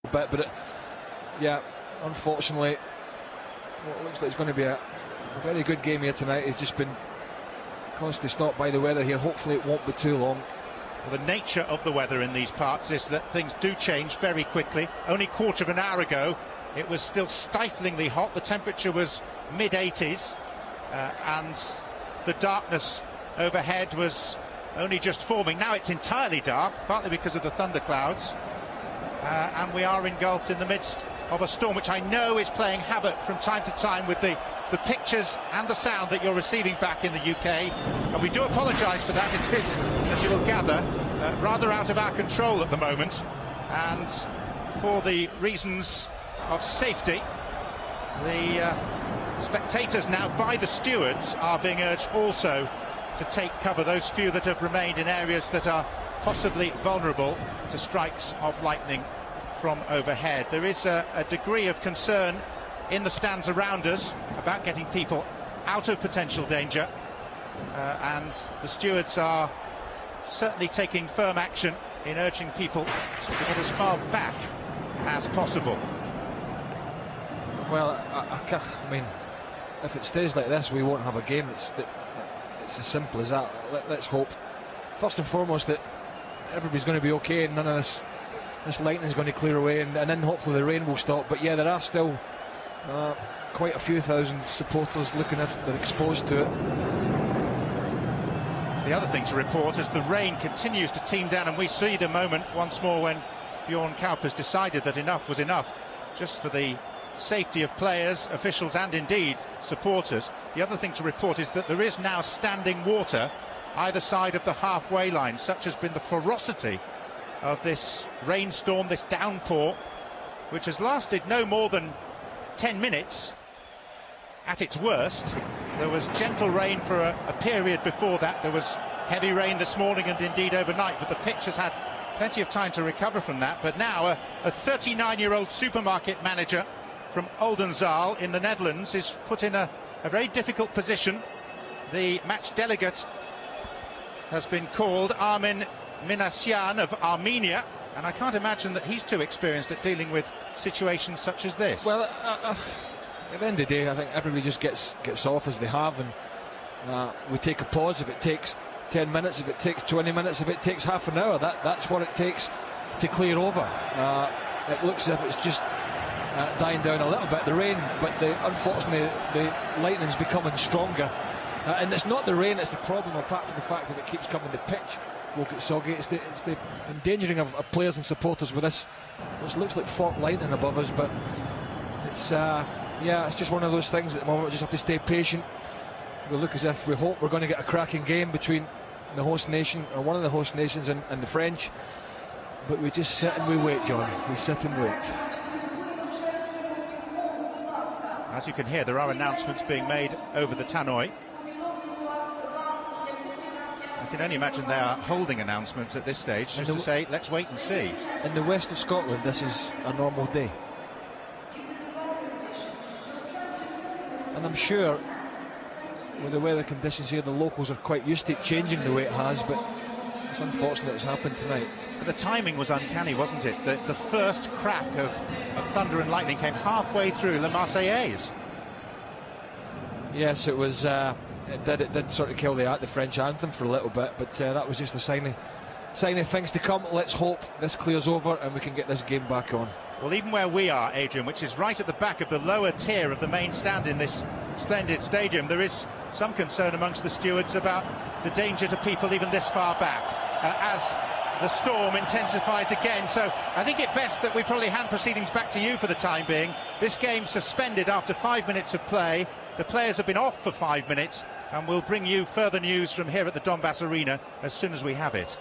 bit, but yeah, unfortunately, what looks like it's going to be a very good game here tonight has just been constantly stopped by the weather here. Hopefully it won't be too long. Well, the nature of the weather in these parts is that things do change very quickly. Only a quarter of an hour ago it was still stiflingly hot. The temperature was mid-80s and the darkness overhead was only just forming. Now it's entirely dark, partly because of the thunderclouds, and we are engulfed in the midst of a storm which I know is playing havoc from time to time with the pictures and the sound that you're receiving back in the UK, and we do apologise for that. It is, as you will gather, rather out of our control at the moment, and for the reasons of safety, the spectators now, by the stewards, are being urged also to take cover, those few that have remained in areas that are possibly vulnerable to strikes of lightning from overhead. There is a degree of concern in the stands around us about getting people out of potential danger, and the stewards are certainly taking firm action in urging people to get as far back as possible. Well, I mean, if it stays like this, we won't have a game. It's as simple as that. Let's hope, first and foremost, that everybody's going to be okay and none of this lightning is going to clear away, and then hopefully the rain will stop. But yeah, there are still quite a few thousand supporters looking if they're exposed to it. The other thing to report is the rain continues to teem down, and we see the moment once more when Bjorn Kaup has decided that enough was enough, just for the safety of players, officials and indeed supporters. The other thing to report is that there is now standing water either side of the halfway line. Such has been the ferocity of this rainstorm, this downpour, which has lasted no more than 10 minutes at its worst. There was gentle rain for a period before that. There was heavy rain this morning and indeed overnight, but the pitch has had plenty of time to recover from that. But now a 39-year-old supermarket manager from Oldenzaal in the Netherlands is put in a very difficult position. The match delegate has been called, Armin Minasyan of Armenia, and I can't imagine that he's too experienced at dealing with situations such as this. Well, at the end of the day, I think everybody just gets off as they have, and we take a pause if it takes 10 minutes, if it takes 20 minutes, if it takes half an hour. That's what it takes to clear over. It looks as if it's just dying down a little bit, the rain, but unfortunately the lightning's becoming stronger, and it's not the rain, it's the problem, apart from the fact that it keeps coming. The pitch will get soggy. It's the endangering of players and supporters with this, which looks like fork lightning above us. But it's yeah, it's just one of those things at the moment. We just have to stay patient. We look as if we hope we're going to get a cracking game between the host nation, or one of the host nations, and the French, but we just sit and we wait, John. We sit and wait. As you can hear, there are announcements being made over the tannoy. I can only imagine they are holding announcements at this stage, just to say, let's wait and see. In the west of Scotland, this is a normal day. And I'm sure, with the weather conditions here, the locals are quite used to it changing the way it has, but it's unfortunate it's happened tonight. But the timing was uncanny, wasn't it? The first crack of thunder and lightning came halfway through La Marseillaise. Yes, it was. It did sort of kill the French anthem for a little bit, but that was just a sign of things to come. Let's hope this clears over and we can get this game back on. Well, even where we are, Adrian, which is right at the back of the lower tier of the main stand in this splendid stadium, there is some concern amongst the stewards about the danger to people even this far back as the storm intensifies again. So I think it best that we probably hand proceedings back to you for the time being. This game suspended after 5 minutes of play. The players have been off for 5 minutes, and we'll bring you further news from here at the Donbass Arena as soon as we have it.